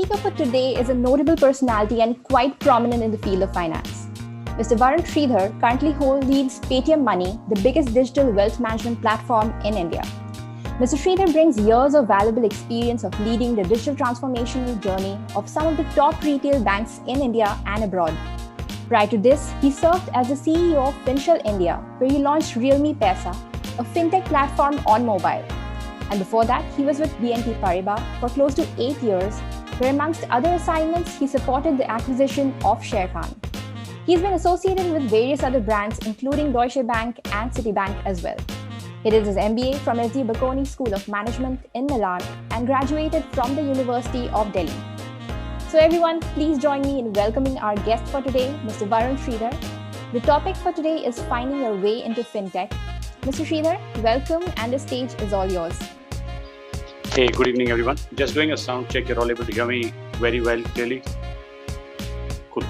speaker for today is a notable personality and quite prominent in the field of finance. Mr. Varun Sridhar currently leads Paytm Money, the biggest digital wealth management platform in India. Mr. Sridhar brings years of valuable experience of leading the digital transformational journey of some of the top retail banks in India and abroad. Prior to this, he served as the CEO of Fintech India, where he launched Realme Paisa, a fintech platform on mobile. And before that, he was with BNP Paribas for close to 8 years, where amongst other assignments, he supported the acquisition of Sharekhan. He's been associated with various other brands, including Deutsche Bank and Citibank as well. He did his MBA from SD Bocconi School of Management in Milan and graduated from the University of Delhi. So everyone, please join me in welcoming our guest for today, Mr. Varun Sridhar. The topic for today is finding your way into fintech. Mr. Sridhar, welcome, and the stage is all yours. Hey, good evening, everyone. Just doing a sound check. You're all able to hear me very well, clearly. Cool.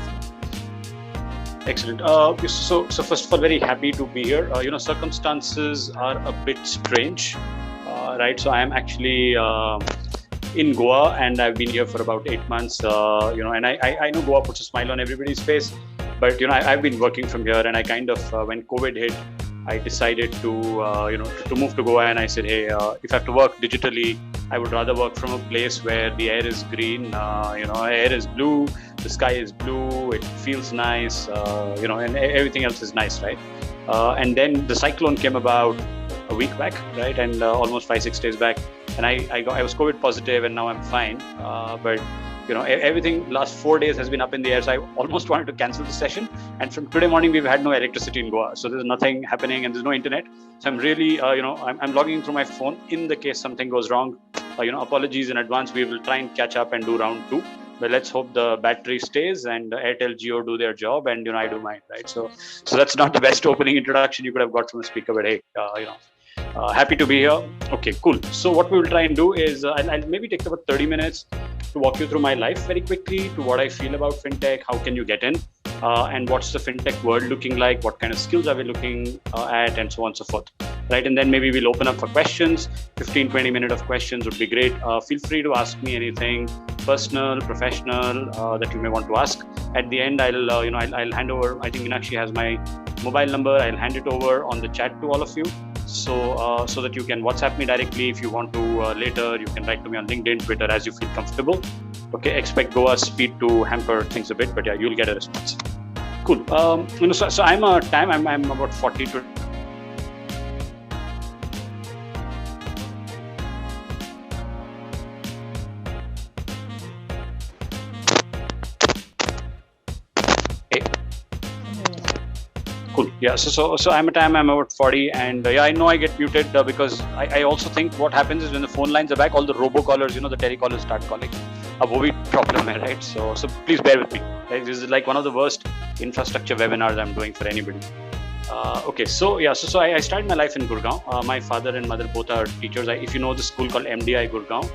Excellent. So first of all, very happy to be here. Circumstances are a bit strange, right? So I am actually in Goa, and I've been here for about 8 months. And I know Goa puts a smile on everybody's face, but I've been working from here, and I kind of when COVID hit, I decided to move to Goa, and I said, hey, if I have to work digitally, I would rather work from a place where the air is green, air is blue, the sky is blue, it feels nice, and everything else is nice, right? And then the cyclone came about a week back, right? And almost 5-6 days back, and I was COVID positive, and now I'm fine. But everything last 4 days has been up in the air. So I almost wanted to cancel the session. And from today morning, we've had no electricity in Goa. So there's nothing happening and there's no internet. So I'm really, I'm logging through my phone in the case something goes wrong. Apologies in advance. We will try and catch up and do round 2. But let's hope the battery stays and Airtel Jio do their job and, I do mine, right? So that's not the best opening introduction you could have got from a speaker, but hey, happy to be here. Okay, cool. So what we will try and do is I'll maybe take about 30 minutes to walk you through my life very quickly, to what I feel about fintech, how can you get in, and what's the fintech world looking like, what kind of skills are we looking at, and so on and so forth. Right, and then maybe we'll open up for questions. 15-20 minutes of questions would be great. Feel free to ask me anything personal, professional that you may want to ask. At the end, I'll hand over. I think Meenakshi has my mobile number. I'll hand it over on the chat to all of you. So that you can WhatsApp me directly if you want to later. You can write to me on LinkedIn, Twitter, as you feel comfortable. Okay, expect Goa's speed to hamper things a bit, but yeah, you'll get a response. Cool. So I'm a TAM. I'm about 40 to. Cool. Yeah. So I'm a TAM. I'm about 40, and I know I get muted because I also think what happens is when the phone lines are back, all the robocallers, the telecallers start calling. वो भी problem है, right? So please bear with me. Right? This is like one of the worst infrastructure webinars I'm doing for anybody. Okay. So I started my life in Gurgaon. My father and mother both are teachers. If you know the school called MDI Gurgaon,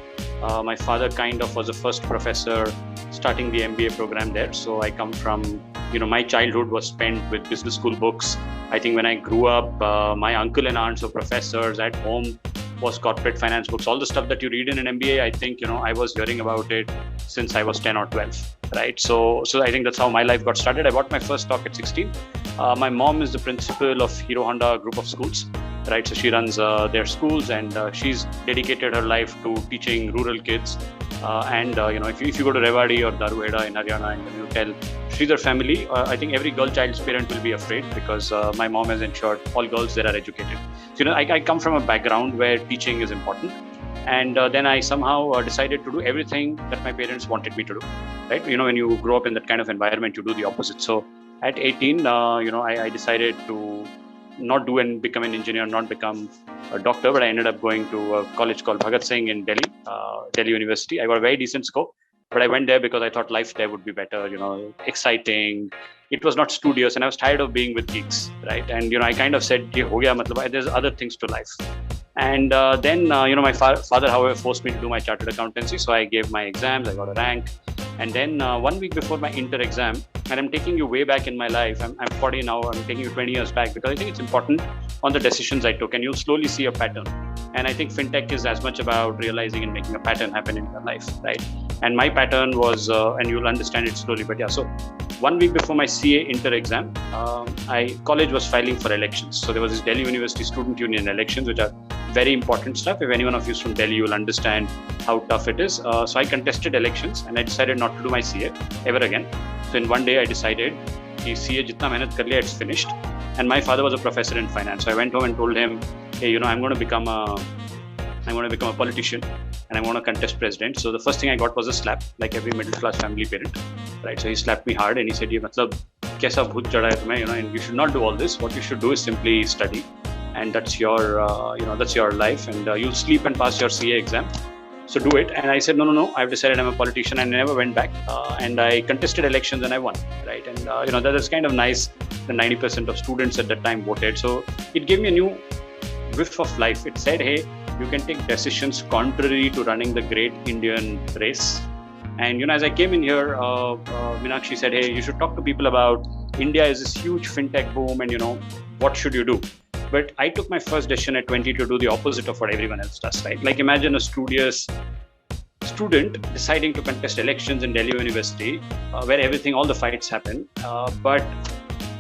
my father kind of was the first professor starting the MBA program there. So I come from. My childhood was spent with business school books. I think when I grew up, my uncle and aunts were professors. At home was corporate finance books. All the stuff that you read in an MBA, I think, I was hearing about it since I was 10 or 12, right? So I think that's how my life got started. I bought my first stock at 16. My mom is the principal of Hero Honda group of schools, right? So she runs their schools, and she's dedicated her life to teaching rural kids. If you go to Rewari or Daruheda in Haryana and you tell Sridhar family, I think every girl child's parent will be afraid because my mom has ensured all girls there are educated. So, I come from a background where teaching is important. And then I somehow decided to do everything that my parents wanted me to do, right? When you grow up in that kind of environment, you do the opposite. So at 18, I decided to not do and become an engineer, not become a doctor, but I ended up going to a college called Bhagat Singh in Delhi, Delhi University. I got a very decent score, but I went there because I thought life there would be better, exciting. It was not studious, and I was tired of being with geeks, right? And, I kind of said, ho gaya, matlab, there's other things to life. And then, my father, however, forced me to do my chartered accountancy. So I gave my exams, I got a rank. And then 1 week before my inter exam, and I'm taking you way back in my life, I'm 40 now, I'm taking you 20 years back because I think it's important on the decisions I took, and you'll slowly see a pattern. And I think Fintech is as much about realizing and making a pattern happen in your life, right? And my pattern was, and you'll understand it slowly, but yeah. So 1 week before my CA inter exam, college was filing for elections. So there was this Delhi University Student Union elections, which are very important stuff. If anyone of you is from Delhi, you'll understand how tough it is. So I contested elections and I decided not to do my CA ever again. So in one day I decided, CA jitna mehnat kar liya, it's finished. And my father was a professor in finance. So I went home and told him, hey, I'm going to become a politician and I'm going to contest president. So the first thing I got was a slap, like every middle class family parent, right? So he slapped me hard and he said, "Ye matlab kaisa bhoot chada hai tumhe, and you should not do all this. What you should do is simply study, and that's your life, and you'll sleep and pass your CA exam. So do it." And I said, no, I've decided I'm a politician, and I never went back. And I contested elections and I won, right? And that is kind of nice. The 90% of students at that time voted. So it gave me a new whiff of life. It said, hey, you can take decisions contrary to running the great Indian race. And as I came in here, Meenakshi said, hey, you should talk to people about India is this huge fintech boom, and what should you do? But I took my first decision at 20 to do the opposite of what everyone else does, right? Like imagine a studious student deciding to contest elections in Delhi University, where all the fights happen,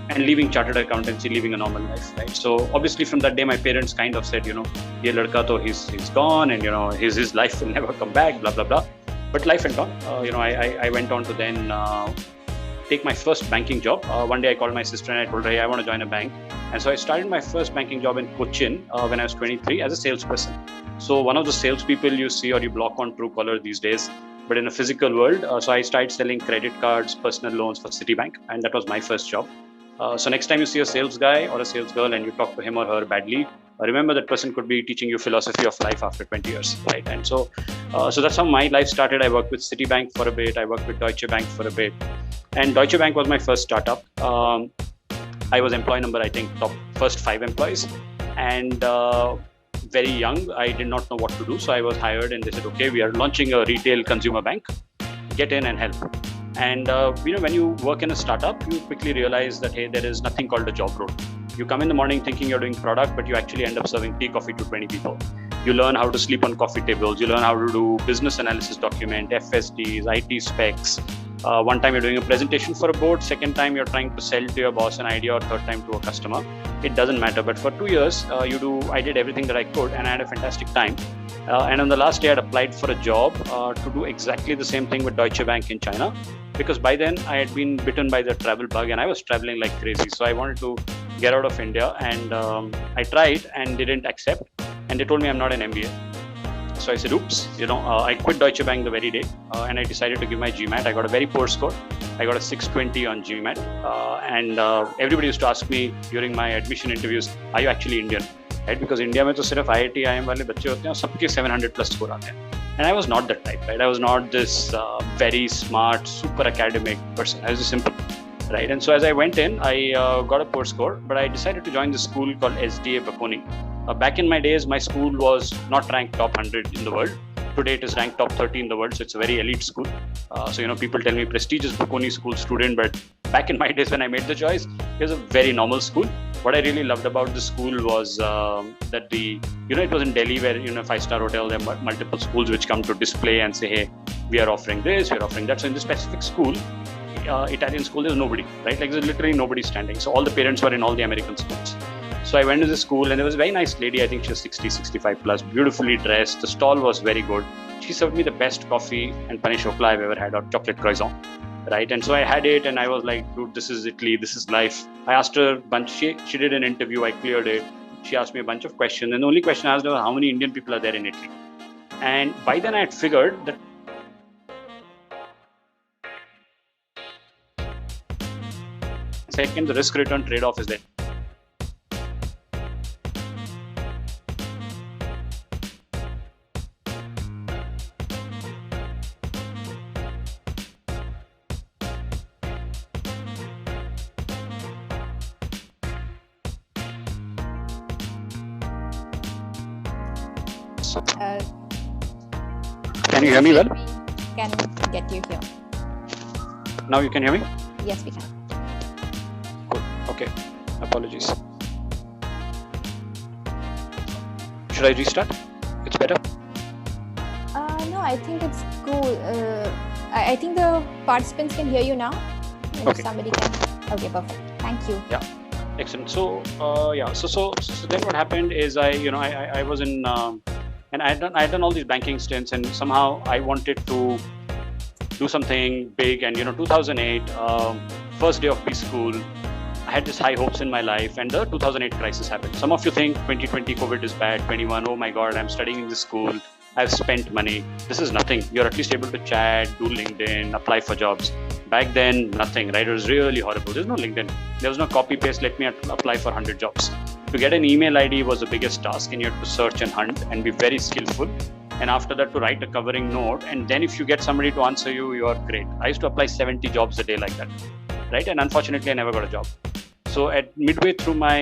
and leaving chartered accountancy, living a normal life, right? So obviously from that day, my parents kind of said, ye ladka to he's gone, and his life will never come back, blah, blah, blah. But life went on. I went on to then take my first banking job. One day I called my sister and I told her, hey, I want to join a bank. And so I started my first banking job in Cochin when I was 23 as a salesperson. So one of the salespeople you see or you block on Truecaller these days, but in a physical world. So I started selling credit cards, personal loans for Citibank, and that was my first job. So next time you see a sales guy or a sales girl and you talk to him or her badly, remember that person could be teaching you philosophy of life after 20 years, right? And so that's how my life started. I worked with Citibank for a bit. I worked with Deutsche Bank for a bit. And Deutsche Bank was my first startup. I was employee number, I think, top first 5 employees. And very young, I did not know what to do. So I was hired and they said, okay, we are launching a retail consumer bank. Get in and help. And when you work in a startup, you quickly realize that, hey, there is nothing called a job role. You come in the morning thinking you're doing product, but you actually end up serving tea, coffee to 20 people. You learn how to sleep on coffee tables. You learn how to do business analysis document, FSDs, IT specs. One time you're doing a presentation for a board. Second time you're trying to sell to your boss an idea, or third time to a customer. It doesn't matter. But for 2 years, I did everything that I could, and I had a fantastic time. And on the last day, I had applied for a job to do exactly the same thing with Deutsche Bank in China. Because by then I had been bitten by the travel bug and I was traveling like crazy. So I wanted to get out of India, and I tried and didn't accept. And they told me I'm not an MBA. So I said, oops, I quit Deutsche Bank the very day and I decided to give my GMAT. I got a very poor score. I got a 620 on GMAT. And everybody used to ask me during my admission interviews, are you actually Indian? Right? Because India mein to sirf IIT, IIM wale bacche hote hain, sabke 700 plus score aate hain. And I was not that type, right? I was not this very smart, super academic person. I was just simple, right? And so as I went in, I got a poor score, but I decided to join this school called SDA Bakoni. Back in my days, my school was not ranked top 100 in the world. Today it is ranked top 30 in the world, so it's a very elite school. So people tell me prestigious Bakoni school student, but back in my days when I made the choice, it was a very normal school. What I really loved about the school was that it was in Delhi where, 5-star hotel, there are multiple schools which come to display and say, hey, we are offering this, we are offering that. So in this specific school, Italian school, there's nobody, right? Like there's literally nobody standing. So all the parents were in all the American schools. So I went to the school and there was a very nice lady, I think she was 60, 65 plus, beautifully dressed. The stall was very good. She served me the best coffee and pain au chocolat I've ever had, or chocolate croissant. Right, and so I had it and I was like, dude, this is Italy, this is life. I asked her a bunch, she did an interview, I cleared it. She asked me a bunch of questions, and the only question I asked her was, how many Indian people are there in Italy? And by then I had figured that second, the risk return trade-off is there. Can you hear me well? We can get you here. Now you can hear me? Yes, we can. Cool. Okay. Apologies. should I restart? It's better. No, I think it's cool. I think the participants can hear you now. If Okay. somebody can. Okay, perfect. Thank you. Yeah. Excellent. So so then what happened is I was in and I had done all these banking stints, and somehow I wanted to do something big. And 2008, first day of B school, I had this high hopes in my life, and the 2008 crisis happened. Some of you think 2020 COVID is bad. 21, oh my God, I'm studying in this school. I've spent money. This is nothing. You're at least able to chat, do LinkedIn, apply for jobs. Back then, nothing, right? It was really horrible. There's no LinkedIn. There was no copy paste. Let me apply for 100 jobs. To get an email ID was the biggest task, and you had to search and hunt and be very skillful. And after that, to write a covering note. And then if you get somebody to answer you, you are great. I used to apply 70 jobs a day like that, right? And unfortunately, I never got a job. So at midway through my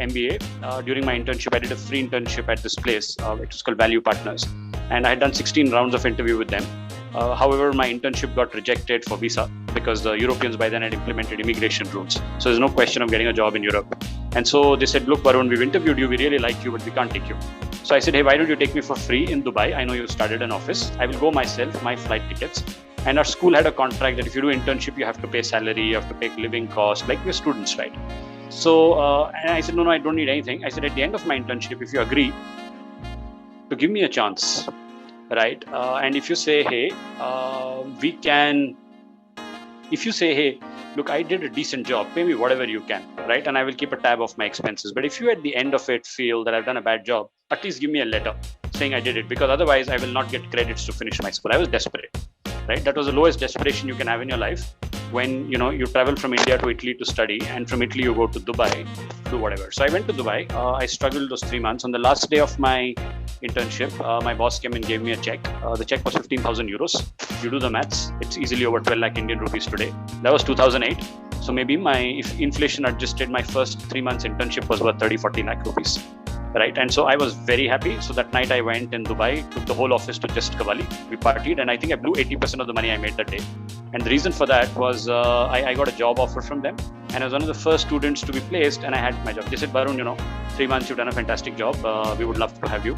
MBA, during my internship, I did a free internship at this place. It was called Value Partners. And I had done 16 rounds of interview with them. However, my internship got rejected for visa because the Europeans by then had implemented immigration rules. So there's no question of getting a job in Europe. And so they said, look, Varun, we've interviewed you. We really like you, but we can't take you. So I said, hey, why don't you take me for free in Dubai? I know you started an office. I will go myself, my flight tickets. And our school had a contract that if you do internship, you have to pay salary, you have to pay living costs, like we're students, right? So, and I said, no, I don't need anything. I said, at the end of my internship, if you agree to give me a chance, right? And if you say, hey, if you say, hey, look, I did a decent job, pay me whatever you can, right? And I will keep a tab of my expenses. But if you at the end of it feel that I've done a bad job, at least give me a letter saying I did it, because otherwise I will not get credits to finish my school. I was desperate, right? That was the lowest desperation you can have in your life. When you travel from India to Italy to study, and from Italy you go to Dubai, do whatever. So I went to Dubai. I struggled those 3 months. On the last day of my internship, my boss came and gave me a check. The check was 15,000 euros. You do the maths, it's easily over 12 lakh Indian rupees today. That was 2008. So maybe if inflation adjusted, my first 3 months internship was worth 30-40 lakh rupees. Right, and so I was very happy. So that night I went in Dubai, took the whole office to just Kavali. We partied, and I think I blew 80% of the money I made that day. And the reason for that was I got a job offer from them, and I was one of the first students to be placed, and I had my job. They said, Varun, 3 months you've done a fantastic job. We would love to have you.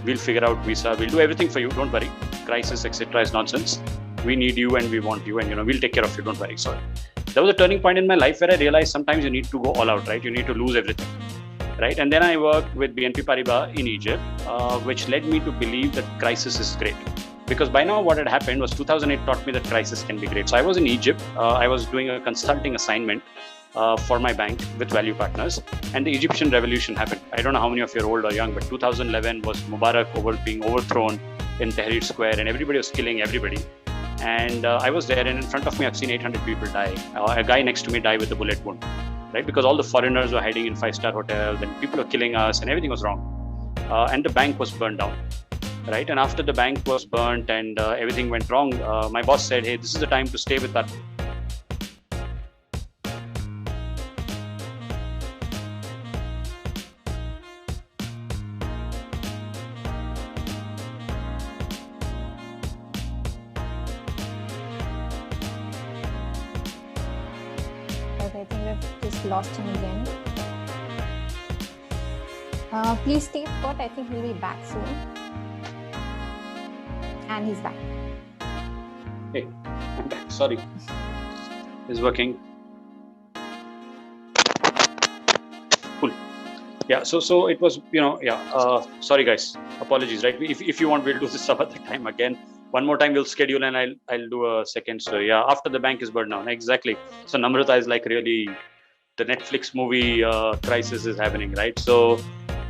We'll figure out visa. We'll do everything for you. Don't worry. Crisis, etc. is nonsense. We need you and we want you, and we'll take care of you. Don't worry. So that was a turning point in my life where I realized sometimes you need to go all out, right? You need to lose everything. Right, and then I worked with BNP Paribas in Egypt, which led me to believe that crisis is great. Because by now what had happened was 2008 taught me that crisis can be great. So I was in Egypt. I was doing a consulting assignment for my bank with Value Partners, and the Egyptian revolution happened. I don't know how many of you are old or young, but 2011 was Mubarak being overthrown in Tahrir Square, and everybody was killing everybody. And I was there, and in front of me, I've seen 800 people die. A guy next to me died with a bullet wound. Right, because all the foreigners were hiding in 5-star hotels, and people were killing us, and everything was wrong. And the bank was burned down. Right, and after the bank was burnt and everything went wrong, my boss said, "Hey, this is the time to stay with us." I think we've just lost him again. Please stay put. I think he'll be back soon. And he's back. Hey, I'm back. Sorry. It's working. Cool. Yeah, so it was, sorry guys, apologies, right? If you want, we'll do this some other time again. One more time we'll schedule, and I'll do a second story. Yeah, after the bank is burned down. Exactly. So Namrata is like really the Netflix movie crisis is happening, right? So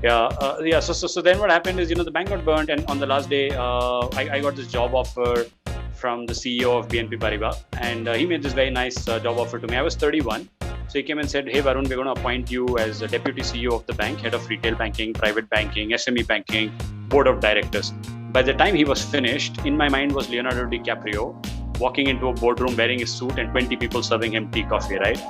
so then what happened is, the bank got burnt, and on the last day, I got this job offer from the CEO of BNP Paribas, and he made this very nice job offer to me. I was 31. So he came and said, hey, Varun, we're going to appoint you as a deputy CEO of the bank, head of retail banking, private banking, SME banking, board of directors. By the time he was finished, in my mind was Leonardo DiCaprio walking into a boardroom wearing his suit and 20 people serving him tea, coffee, right?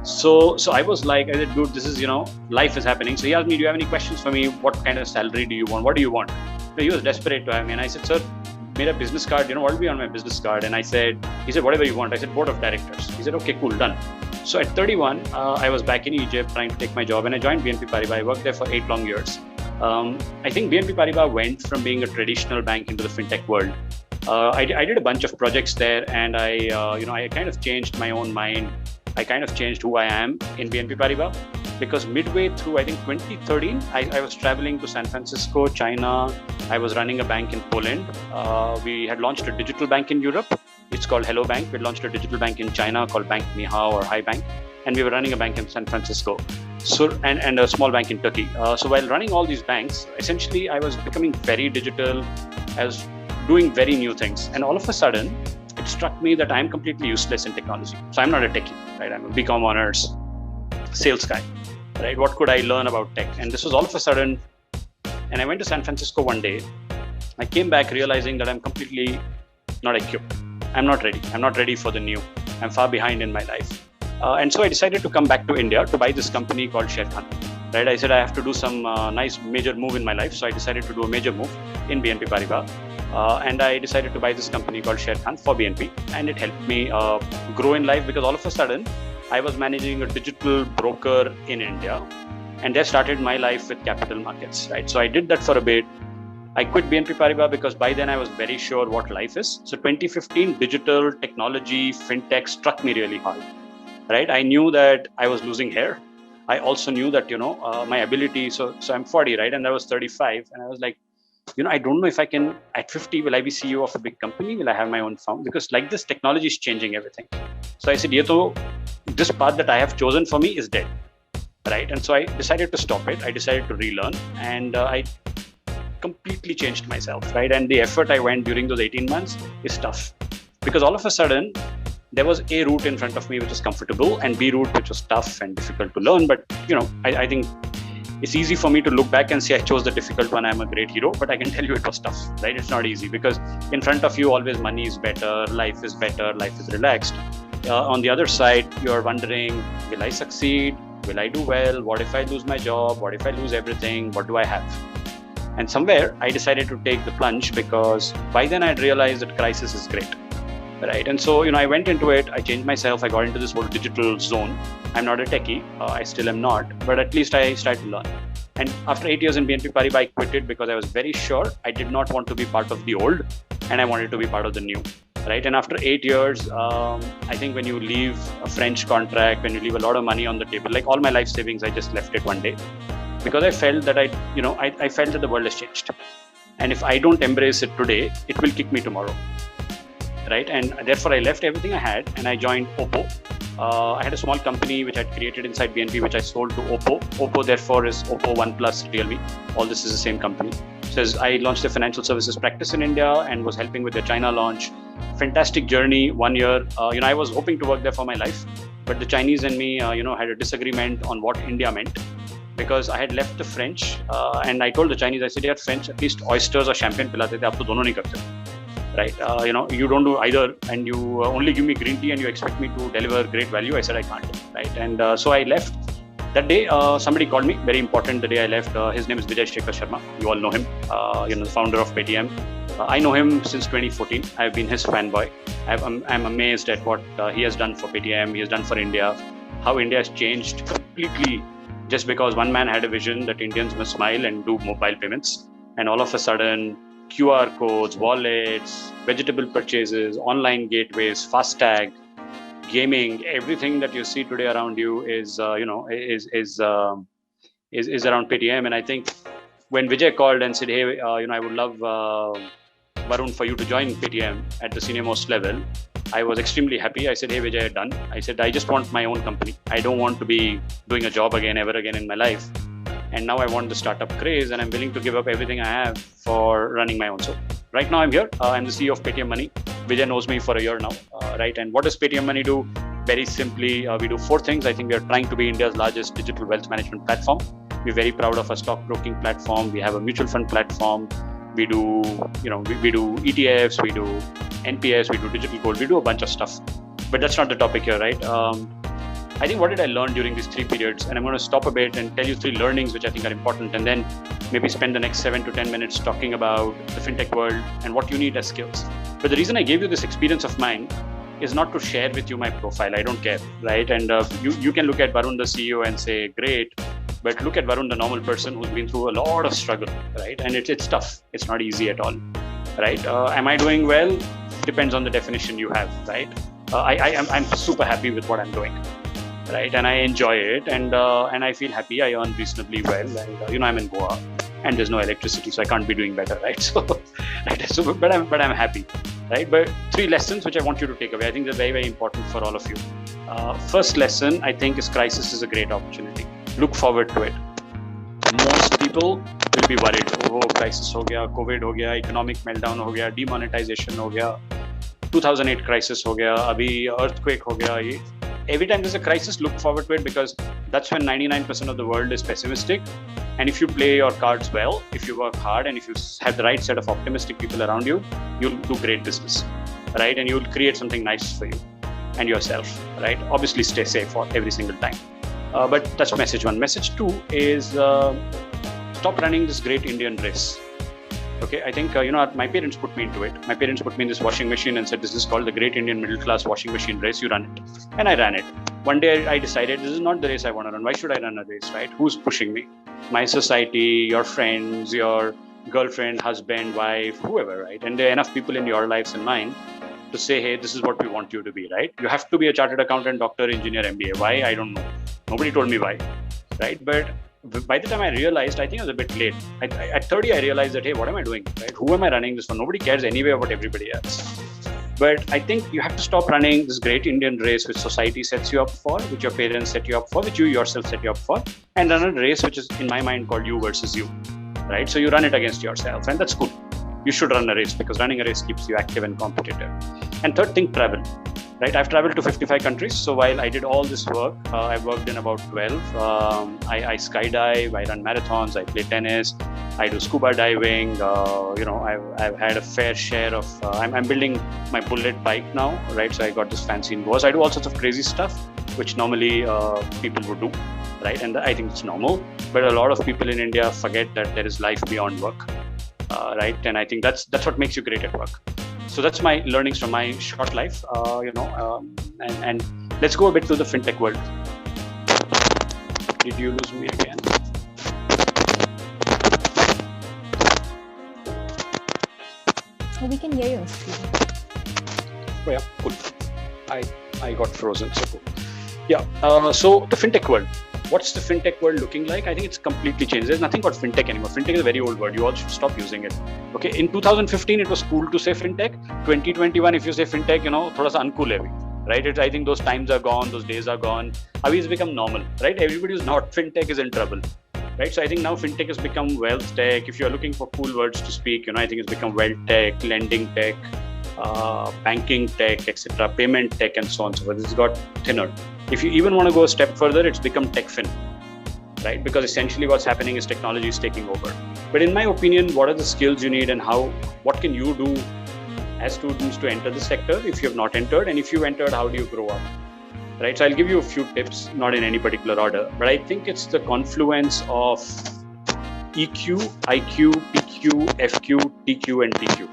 So I was like, I said, dude, this is, life is happening. So he asked me, do you have any questions for me? What kind of salary do you want? What do you want? So he was desperate to have me. And I said, sir, made a business card, what will be on my business card? And he said, whatever you want. I said, board of directors. He said, okay, cool, done. So at 31, I was back in Egypt trying to take my job, and I joined BNP Paribas. I worked there for 8 long years. I think BNP Paribas went from being a traditional bank into the fintech world. I did a bunch of projects there, and I kind of changed my own mind. I kind of changed who I am in BNP Paribas, because midway through, I think 2013, I was traveling to San Francisco, China. I was running a bank in Poland. We had launched a digital bank in Europe. It's called Hello Bank. We launched a digital bank in China called Bank Nihao or Hi Bank. And we were running a bank in San Francisco, and a small bank in Turkey. So while running all these banks, essentially I was becoming very digital. I was doing very new things. And all of a sudden, it struck me that I'm completely useless in technology. So I'm not a techie, right? I'm a BCom honors sales guy, right? What could I learn about tech? And this was all of a sudden, and I went to San Francisco one day. I came back realizing that I'm completely not equipped. I'm not ready. I'm not ready for the new. I'm far behind in my life. And so I decided to come back to India to buy this company called Sharekhan. Right? I said I have to do some nice major move in my life. So I decided to do a major move in BNP Paribas. And I decided to buy this company called Sharekhan for BNP. And it helped me grow in life, because all of a sudden, I was managing a digital broker in India. And there started my life with capital markets. Right? So I did that for a bit. I quit BNP Paribas because by then I was very sure what life is. So 2015, digital, technology, fintech struck me really hard. Right? I knew that I was losing hair. I also knew that, my ability, so I'm 40, right? And I was 35. And I was like, I don't know if I can, at 50, will I be CEO of a big company? Will I have my own firm? Because like this, technology is changing everything. So I said, this path that I have chosen for me is dead, right? And so I decided to stop it. I decided to relearn, and I completely changed myself, right? And the effort I went during those 18 months is tough, because all of a sudden, there was A route in front of me which was comfortable, and B route which was tough and difficult to learn. But, I think it's easy for me to look back and say I chose the difficult one, I'm a great hero, but I can tell you it was tough, right? It's not easy, because in front of you, always money is better, life is relaxed. On the other side, you're wondering, will I succeed? Will I do well? What if I lose my job? What if I lose everything? What do I have? And somewhere I decided to take the plunge, because by then I'd realized that crisis is great. Right. And so, I went into it, I changed myself, I got into this whole digital zone. I'm not a techie, I still am not, but at least I started to learn. And after 8 years in BNP Paribas, I quit it because I was very sure I did not want to be part of the old, and I wanted to be part of the new. Right. And after 8 years, I think when you leave a French contract, when you leave a lot of money on the table, like all my life savings, I just left it one day, because I felt that I felt that the world has changed. And if I don't embrace it today, it will kick me tomorrow. Right? And therefore I left everything I had and I joined Oppo. I had a small company which I had created inside BNP, which I sold to Oppo. Oppo therefore is Oppo, OnePlus, Realme. All this is the same company. So I launched a financial services practice in India and was helping with the China launch. Fantastic journey, 1 year. I was hoping to work there for my life, but the Chinese and me, had a disagreement on what India meant, because I had left the French and I told the Chinese, I said, yeah, French, at least oysters or champagne pilate the, aap to dono nahi karte. Right, you don't do either, and you only give me green tea and you expect me to deliver great value. I said I can't, right? And so I left. That day, somebody called me, very important, the day I left. His name is Vijay Shekhar Sharma. You all know him, the founder of Paytm. I know him since 2014. I've been his fanboy. I'm amazed at what he has done for Paytm, he has done for India, how India has changed completely just because one man had a vision that Indians must smile and do mobile payments. And all of a sudden, QR codes, wallets, vegetable purchases, online gateways, FASTag, gaming, everything that you see today around you is around Paytm. And I think when Vijay called and said, hey, I would love Varun for you to join Paytm at the senior most level, I was extremely happy. I said, hey, Vijay, done. I said, I just want my own company. I don't want to be doing a job ever again in my life. And now I want the startup craze, and I'm willing to give up everything I have for running my own. So right now I'm here. I'm the CEO of Paytm Money. Vijay knows me for a year now, right? And what does Paytm Money do? Very simply, we do 4 things. I think we are trying to be India's largest digital wealth management platform. We're very proud of our stockbroking platform. We have a mutual fund platform. We do, we do ETFs, we do NPS, we do digital gold, we do a bunch of stuff. But that's not the topic here, right? I think what did I learn during these 3 periods? And I'm going to stop a bit and tell you 3 learnings which I think are important, and then maybe spend the next 7 to 10 minutes talking about the fintech world and what you need as skills. But the reason I gave you this experience of mine is not to share with you my profile. I don't care, right? And you can look at Varun, the CEO, and say, great, But look at Varun, the normal person who's been through a lot of struggle, right? And it's tough. It's not easy at all, right? Am I doing well? Depends on the definition you have, right? I'm super happy with what I'm doing, right? And I enjoy it, and I feel happy. I earn reasonably well, and I'm in Goa, and there's no electricity, so I can't be doing better, right? So, right. So, but I'm happy, right? But 3 lessons which I want you to take away. I think they're very, very important for all of you. First lesson, I think, is crisis is a great opportunity. Look forward to it. Most people will be worried. Oh, crisis ho gaya, COVID ho gaya, economic meltdown ho gaya, demonetization ho gaya, 2008 crisis ho gaya, abhi earthquake ho gaya. Every time there's a crisis, look forward to it, because that's when 99% of the world is pessimistic. And if you play your cards well, if you work hard, and if you have the right set of optimistic people around you, you'll do great business, right? And you'll create something nice for you and yourself, right? Obviously, stay safe for every single time. But that's message 1. Message 2 is stop running this great Indian race. Okay, I think, my parents put me into it. My parents put me in this washing machine and said, this is called the great Indian middle class washing machine race. You run it. And I ran it. One day I decided, this is not the race I want to run. Why should I run a race, right? Who's pushing me? My society, your friends, your girlfriend, husband, wife, whoever, right? And there are enough people in your lives and mine to say, hey, this is what we want you to be, right? You have to be a chartered accountant, doctor, engineer, MBA. Why? I don't know. Nobody told me why, right? But by the time I realized, I think I was a bit late. At 30, I realized that, hey, what am I doing, right? Who am I running this for? Nobody cares anyway about everybody else. But I think you have to stop running this great Indian race which society sets you up for, which your parents set you up for, which you yourself set you up for, and run a race which is, in my mind, called you versus you, right? So you run it against yourself, and that's good. You should run a race, because running a race keeps you active and competitive. And third thing, travel. Right, I've traveled to 55 countries. So while I did all this work, I worked in about 12. I skydive, I run marathons, I play tennis, I do scuba diving. I've had a fair share of. I'm building my bullet bike now, right? So I got this fancy in Goa. So I do all sorts of crazy stuff, which normally people would do, right? And I think it's normal. But a lot of people in India forget that there is life beyond work, right? And I think that's what makes you great at work. So that's my learnings from my short life, and let's go a bit to the fintech world. Did you lose me again? Oh, we can hear you. Oh, yeah, cool. I got frozen, so cool. Yeah, so the fintech world. What's the fintech world looking like? I think it's completely changed. There's nothing called fintech anymore. Fintech is a very old word. You all should stop using it. Okay, in 2015, it was cool to say fintech. 2021, if you say fintech, thoda sa uncool hai, right? I think those times are gone. Those days are gone. Now it's become normal, right? Everybody who's not fintech is in trouble, right? So I think now fintech has become wealth tech. If you're looking for cool words to speak, I think it's become wealth tech, lending tech, banking tech, etc., payment tech, and so on and so forth. It's got thinner. If you even want to go a step further, it's become techfin, right? Because essentially what's happening is technology is taking over. But in my opinion, what are the skills you need, and what can you do as students to enter the sector if you have not entered? And if you entered, how do you grow up, right? So I'll give you a few tips, not in any particular order, but I think it's the confluence of EQ, IQ, PQ, FQ, TQ, and TQ.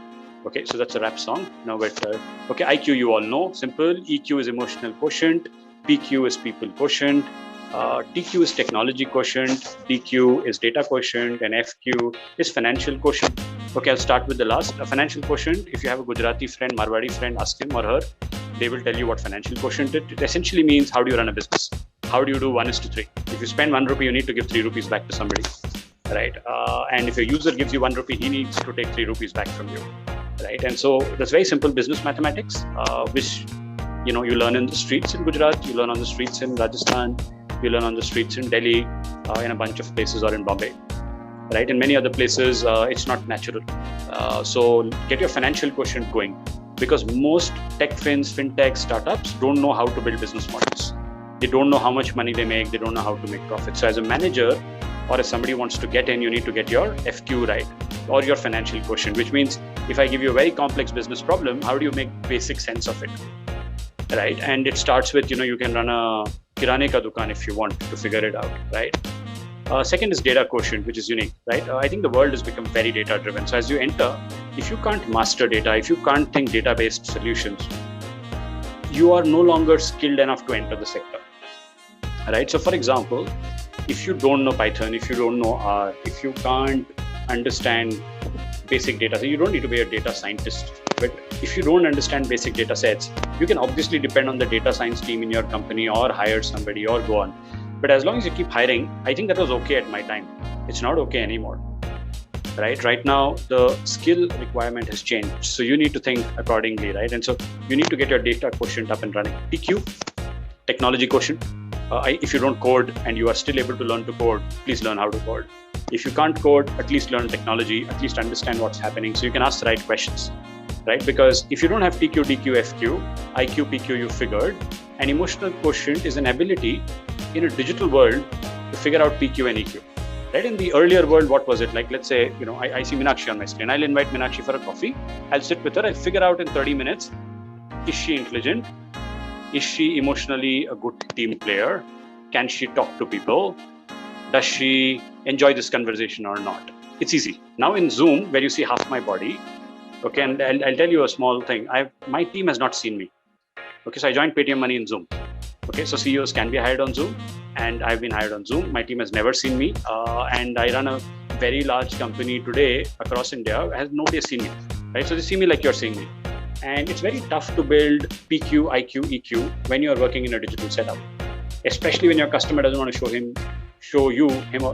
Okay, so that's a rap song. Okay, IQ you all know, simple. EQ is emotional quotient. PQ is people quotient, TQ is technology quotient, TQ is data quotient, and FQ is financial quotient. Okay, I'll start with the last. A financial quotient, if you have a Gujarati friend, Marwadi friend, ask him or her, they will tell you what financial quotient is. It essentially means how do you run a business? How do you do 1:3? If you spend 1 rupee, you need to give 3 rupees back to somebody, right? And if your user gives you 1 rupee, he needs to take 3 rupees back from you, right? And so that's very simple business mathematics, which you learn in the streets in Gujarat, you learn on the streets in Rajasthan, you learn on the streets in Delhi, in a bunch of places, or in Bombay, right? In many other places, it's not natural. So get your financial quotient going, because most tech fins, fintech startups don't know how to build business models. They don't know how much money they make. They don't know how to make profit. So as a manager, or if somebody wants to get in, you need to get your FQ right, or your financial quotient, which means if I give you a very complex business problem, how do you make basic sense of it? Right, and it starts with you can run a kirane ka dukan if you want to figure it out, right? Second is data quotient, which is unique, right? I think the world has become very data driven. So as you enter, if you can't master data, if you can't think data based solutions, you are no longer skilled enough to enter the sector, right? So for example, if you don't know Python, if you don't know R, if you can't understand basic data, so you don't need to be a data scientist, but if you don't understand basic data sets, you can obviously depend on the data science team in your company or hire somebody or go on. But as long as you keep hiring, I think that was okay at my time. It's not okay anymore. Right now, the skill requirement has changed. So you need to think accordingly, right? And so you need to get your data quotient up and running. TQ, technology quotient. If you don't code and you are still able to learn to code, please learn how to code. If you can't code, at least learn technology, at least understand what's happening so you can ask the right questions, right? Because if you don't have TQ, DQ, FQ, IQ, PQ, you figured, an emotional quotient is an ability in a digital world to figure out PQ and EQ. Right? In the earlier world, what was it? Like, let's say, I see Meenakshi on my screen. I'll invite Meenakshi for a coffee. I'll sit with her. I'll figure out in 30 minutes, is she intelligent? Is she emotionally a good team player? Can she talk to people? Does she enjoy this conversation or not? It's easy. Now in Zoom, where you see half my body, okay, and I'll tell you a small thing. My team has not seen me. Okay, so I joined Paytm Money in Zoom. Okay, so CEOs can be hired on Zoom, and I've been hired on Zoom. My team has never seen me, and I run a very large company today across India. Nobody has seen me, right? So they see me like you're seeing me, and it's very tough to build PQ, IQ, EQ when you're working in a digital setup, especially when your customer doesn't want to show you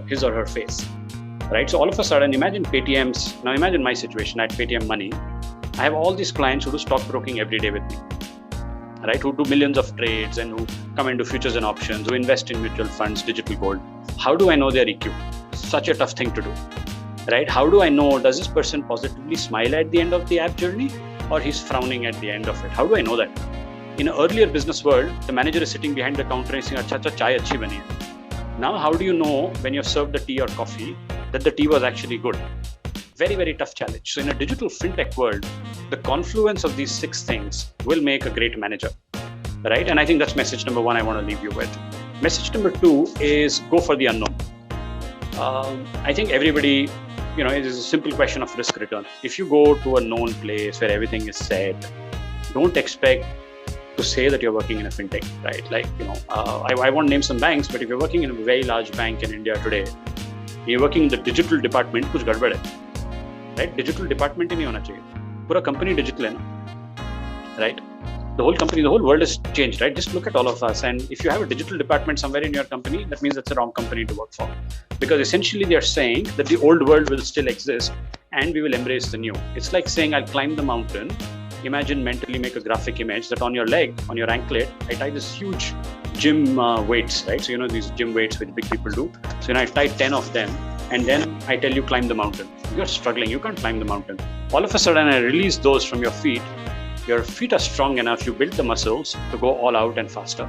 his or her face, right? So all of a sudden, imagine Paytm's. Now imagine my situation at Paytm Money. I have all these clients who do stockbroking every day with me. Right, who do millions of trades and who come into futures and options, who invest in mutual funds, digital gold. How do I know their EQ? Such a tough thing to do, right? How do I know, does this person positively smile at the end of the app journey or he's frowning at the end of it? How do I know that? In an earlier business world, the manager is sitting behind the counter and saying, "Acha, acha, chai achhi bani hai." Now, how do you know when you've served the tea or coffee that the tea was actually good? Very, very tough challenge. So in a digital fintech world, the confluence of these 6 things will make a great manager, right? And I think that's message number 1 I want to leave you with. Message number 2 is go for the unknown. I think everybody, it is a simple question of risk return. If you go to a known place where everything is set, don't expect to say that you're working in a fintech, right? Like, I won't name some banks, but if you're working in a very large bank in India today, you're working in the digital department, kuch gadbad hai. Right? Digital department ही नहीं होना चाहिए. पूरा company digital है ना, right? The whole company, the whole world has changed, right? Just look at all of us. And if you have a digital department somewhere in your company, that means that's the wrong company to work for. Because essentially they are saying that the old world will still exist and we will embrace the new. It's like saying I'll climb the mountain. Imagine mentally make a graphic image that on your leg, on your anklet, I tie this huge gym weights, right? So these gym weights which big people do. So I tie 10 of them and then I tell you climb the mountain. You're struggling, you can't climb the mountain. All of a sudden I release those from your feet. Your feet are strong enough, you build the muscles to go all out and faster,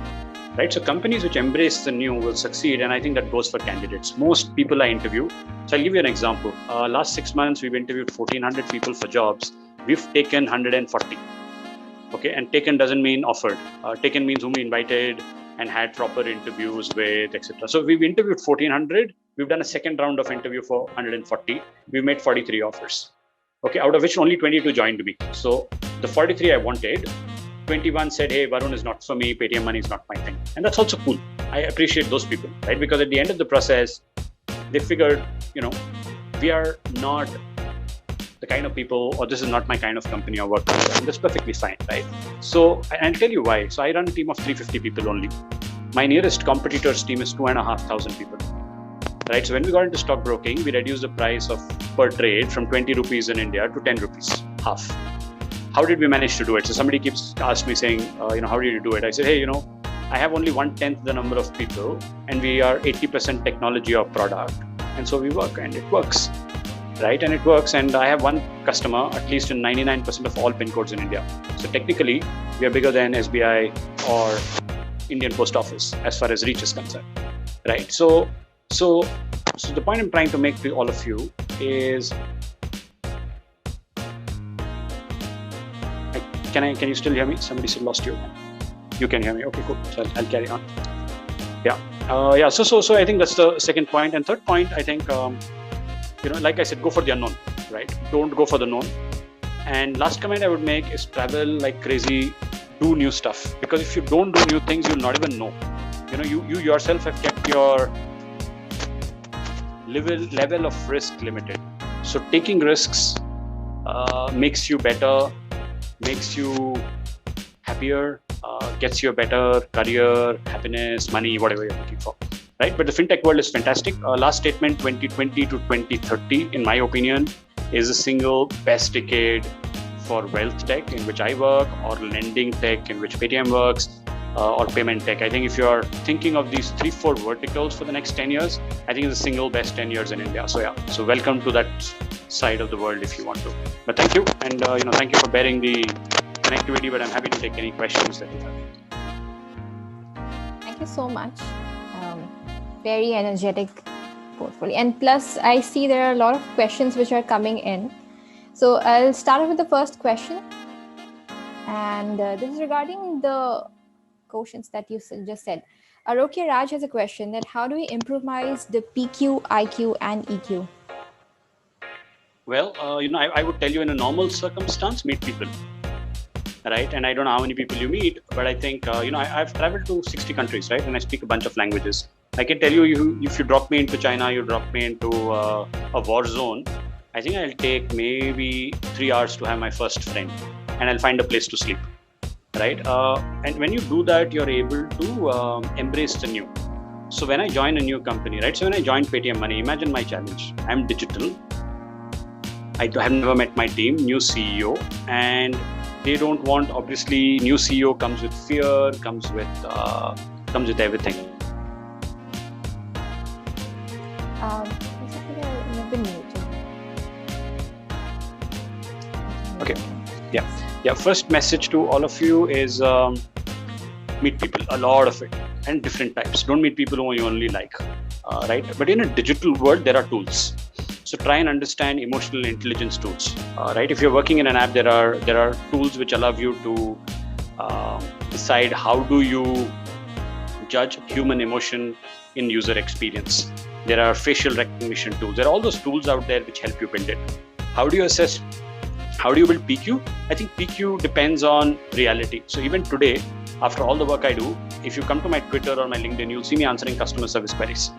right? So companies which embrace the new will succeed, and I think that goes for candidates. Most people I interview, so I'll give you an example. Last 6 months, we've interviewed 1,400 people for jobs. We've taken 140, okay? And taken doesn't mean offered. Taken means whom we invited and had proper interviews with, etc. So we've interviewed 1,400. We've done a second round of interview for 140. We've made 43 offers. Okay, out of which only 22 joined me. So the 43 I wanted, 21 said, "Hey, Varun is not for me, Paytm Money is not my thing." And that's also cool. I appreciate those people, right? Because at the end of the process, they figured, we are not the kind of people, or this is not my kind of company or work. And that's perfectly fine, right? So I'll tell you why. So I run a team of 350 people only. My nearest competitor's team is 2,500 people. Right, so when we got into stockbroking, we reduced the price of per trade from 20 rupees in India to 10 rupees, half. How did we manage to do it? So somebody keeps asking me saying, how did you do it? I said, hey, I have only 1/10 the number of people and we are 80% technology or product. And so we work and it works, right? And it works. And I have one customer, at least in 99% of all PIN codes in India. So technically, we are bigger than SBI or Indian Post Office as far as reach is concerned, right? So the point I'm trying to make to all of you is, can you still hear me? Somebody said lost you. You can hear me. Okay, cool. So I'll carry on. Yeah. So I think that's the second point. And third point, I think, like I said, go for the unknown, right? Don't go for the known. And last comment I would make is travel like crazy, do new stuff. Because if you don't do new things, you'll not even know. You yourself have kept your level of risk limited. So taking risks makes you better, makes you happier, gets you a better career, happiness, money, whatever you're looking for, right? But the fintech world is fantastic. Last statement, 2020 to 2030, in my opinion, is the single best decade for wealth tech, in which I work, or lending tech, in which Paytm works, or payment tech. I think if you are thinking of these 3-4 verticals for the next 10 years, I think it's the single best 10 years in India. So yeah, so welcome to that side of the world if you want to. But thank you, and thank you for bearing the connectivity, but I'm happy to take any questions that you have. Thank you so much. Very energetic portfolio. And plus, I see there are a lot of questions which are coming in. So I'll start off with the first question. And this is regarding the quotients that you just said. Arokya Raj has a question that how do we improvise the PQ, IQ, and EQ? Well, I would tell you, in a normal circumstance, meet people. Right, and I don't know how many people you meet, but I think I've traveled to 60 countries, right, and I speak a bunch of languages. I can tell you, if you drop me into China, you drop me into a war zone, I think I'll take maybe 3 hours to have my first friend, and I'll find a place to sleep, right? And when you do that, you're able to embrace the new. So when I join a new company, right? So when I joined Paytm Money, imagine my challenge. I'm digital. I have never met my team, new CEO, and they don't want, obviously, new CEO comes with fear, comes with everything. Okay. Yeah. First message to all of you is meet people, a lot of it, and different types. Don't meet people who you only like, right? But in a digital world, there are tools. So try and understand emotional intelligence tools, right? If you're working in an app, there are tools which allow you to decide how do you judge human emotion in user experience. There are facial recognition tools. There are all those tools out there which help you build it. How do you assess? How do you build PQ? I think PQ depends on reality. So even today, after all the work I do, if you come to my Twitter or my LinkedIn, you'll see me answering customer service queries.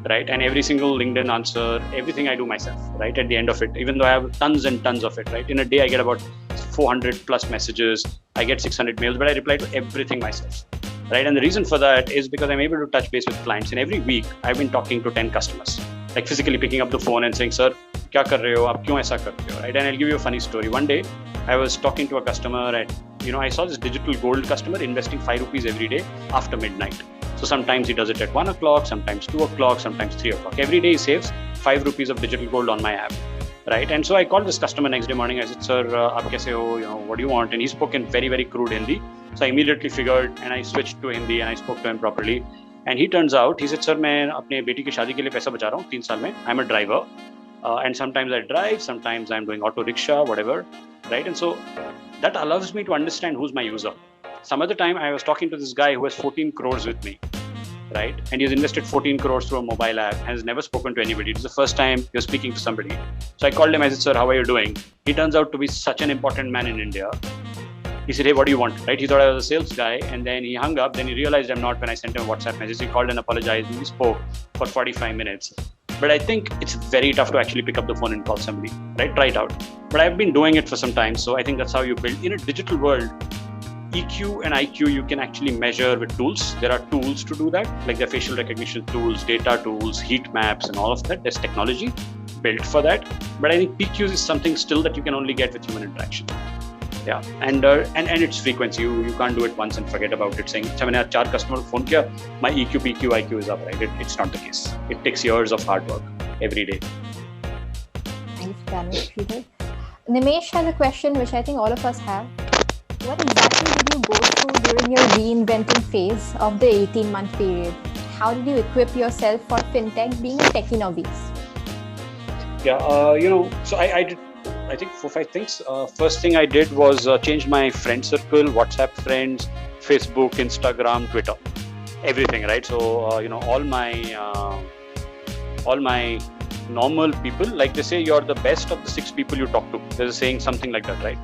Right, and every single LinkedIn answer, everything I do myself, right, at the end of it, even though I have tons and tons of it, right, in a day I get about 400 plus messages, I get 600 mails, but I reply to everything myself, right? And the reason for that is because I'm able to touch base with clients, and every week I've been talking to 10 customers, like physically picking up the phone and saying, sir, kya kar rahe ho, aap kyun aisa karte ho, right? And I'll give you a funny story. One day I was talking to a customer, and I saw this digital gold customer investing 5 rupees every day after midnight. So sometimes he does it at 1 o'clock, sometimes 2 o'clock, sometimes 3 o'clock. Every day he saves 5 rupees of digital gold on my app, right? And so I called this customer next day morning. I said, sir, aap kaise ho? What do you want? And he spoke in very, very crude Hindi. So I immediately figured, and I switched to Hindi and I spoke to him properly. And he turns out, he said, sir, मैं अपने बेटी की शादी के लिए पैसा बचा रहा हूँ 3 साल में. I'm a driver. And sometimes I drive, sometimes I'm doing auto rickshaw, whatever, right? And so that allows me to understand who's my user. Some other time I was talking to this guy who has 14 crores with me, right? And he's invested 14 crores through a mobile app and has never spoken to anybody. It's the first time he was speaking to somebody. So I called him. I said, sir, how are you doing? He turns out to be such an important man in India. He said, hey, what do you want? Right? He thought I was a sales guy, and then he hung up. Then he realized I'm not when I sent him a WhatsApp message. He called and apologized, and we spoke for 45 minutes. But I think it's very tough to actually pick up the phone and call somebody, right? Try it out. But I've been doing it for some time. So I think that's how you build. In a digital world, EQ and IQ, you can actually measure with tools. There are tools to do that, like the facial recognition tools, data tools, heat maps, and all of that. There's technology built for that. But I think PQ is something still that you can only get with human interaction. Yeah, and its frequency. You can't do it once and forget about it. Saying, "Acha, मैंने 4 customer phone किया, my EQ, PQ, IQ is up." Right? It's not the case. It takes years of hard work every day. Thanks, Varun. Nimesh has a question which I think all of us have. What exactly did you go through during your reinventing phase of the 18-month period? How did you equip yourself for fintech, being a techie novice? Yeah, so I did. I think 4-5 things. First thing I did was change my friend circle, WhatsApp friends, Facebook, Instagram, Twitter, everything, right? So all my normal people, like they say, you're the best of the 6 people you talk to. There's a saying something like that, right?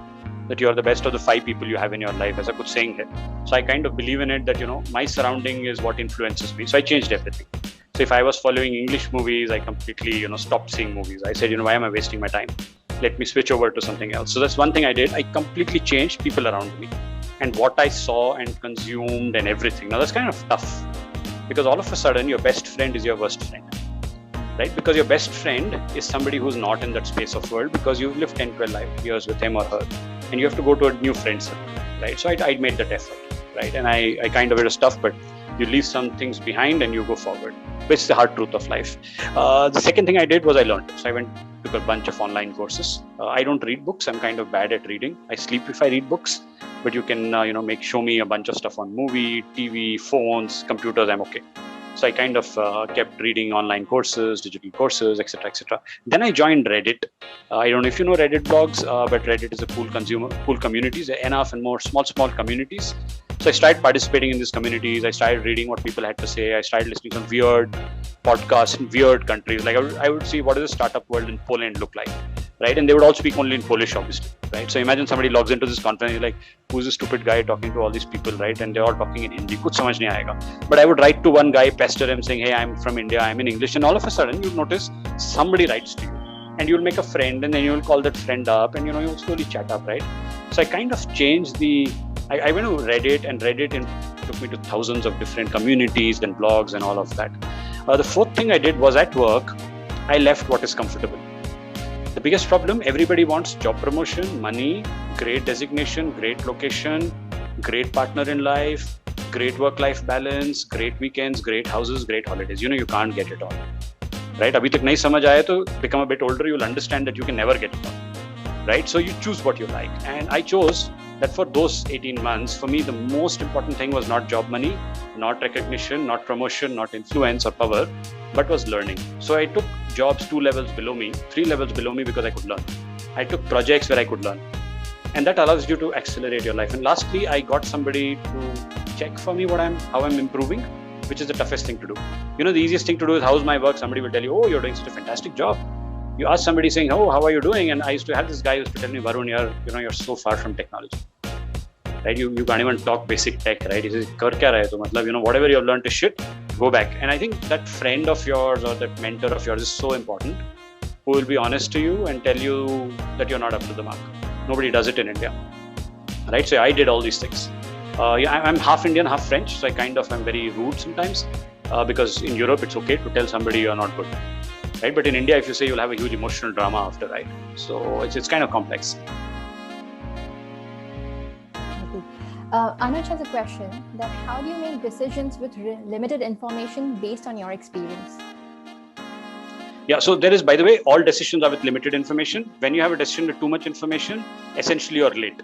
That you're the best of the 5 people you have in your life. As I was saying here. So I kind of believe in it that my surrounding is what influences me. So I changed everything. So if I was following English movies, I completely, stopped seeing movies. I said, why am I wasting my time? Let me switch over to something else. So that's one thing I did. I completely changed people around me and what I saw and consumed and everything. Now that's kind of tough because all of a sudden your best friend is your worst friend, right? Because your best friend is somebody who's not in that space of world because you've lived 10, 12 years with him or her and you have to go to a new friend circle, right? So I made that effort, right? And I kind of did a stuff, but you leave some things behind and you go forward. It's the hard truth of life. The second thing I did was I learned. So I took a bunch of online courses. I don't read books. I'm kind of bad at reading. I sleep if I read books, but you can, show me a bunch of stuff on movie, TV, phones, computers. I'm okay. So I kind of kept reading online courses, digital courses, etc., etc. Then I joined Reddit. I don't know if you know Reddit blogs, but Reddit is a cool communities, enough and more small communities. So I started participating in these communities. I started reading what people had to say. I started listening to some weird podcasts in weird countries. Like I would see what does the startup world in Poland look like, right? And they would all speak only in Polish, obviously, right? So imagine somebody logs into this conference, you're like, who's this stupid guy talking to all these people, right? And they're all talking in Hindi. Kuch samajh nahi aayega. But I would write to one guy, pester him, saying, hey, I'm from India, I'm in English. And all of a sudden, you'll notice somebody writes to you. And you'll make a friend, and then you'll call that friend up, and you'll slowly chat up, right? So I kind of changed I went to Reddit, and Reddit took me to thousands of different communities and blogs and all of that. The fourth thing I did was at work, I left what is comfortable. The biggest problem, everybody wants job promotion, money, great designation, great location, great partner in life, great work-life balance, great weekends, great houses, great holidays. You can't get it all. Right? Abhi tak nahi samajh aaya to become a bit older, you'll understand that you can never get it all. Right? So you choose what you like. And I chose that for those 18 months, for me, the most important thing was not job money, not recognition, not promotion, not influence or power, but was learning. So I took jobs 2 levels below me, 3 levels below me because I could learn. I took projects where I could learn. And that allows you to accelerate your life. And lastly, I got somebody to check for me how I'm improving, which is the toughest thing to do. The easiest thing to do is, how's my work? Somebody will tell you, oh, you're doing such a fantastic job. You ask somebody saying, oh, how are you doing? And I used to have this guy who used to tell me, Varun, you're so far from technology. Right? You can't even talk basic tech, right? He says, kar kya rahe? So, whatever you've learned is shit, go back. And I think that friend of yours or that mentor of yours is so important, who will be honest to you and tell you that you're not up to the mark. Nobody does it in India. Right? So I did all these things. I'm half Indian, half French. So I kind of am very rude sometimes because in Europe, it's okay to tell somebody you're not good. Right? But in India, if you say, you'll have a huge emotional drama after, right? So it's kind of complex. Anuj has a question that how do you make decisions with limited information based on your experience? Yeah, so there is, by the way, all decisions are with limited information. When you have a decision with too much information, essentially you're late.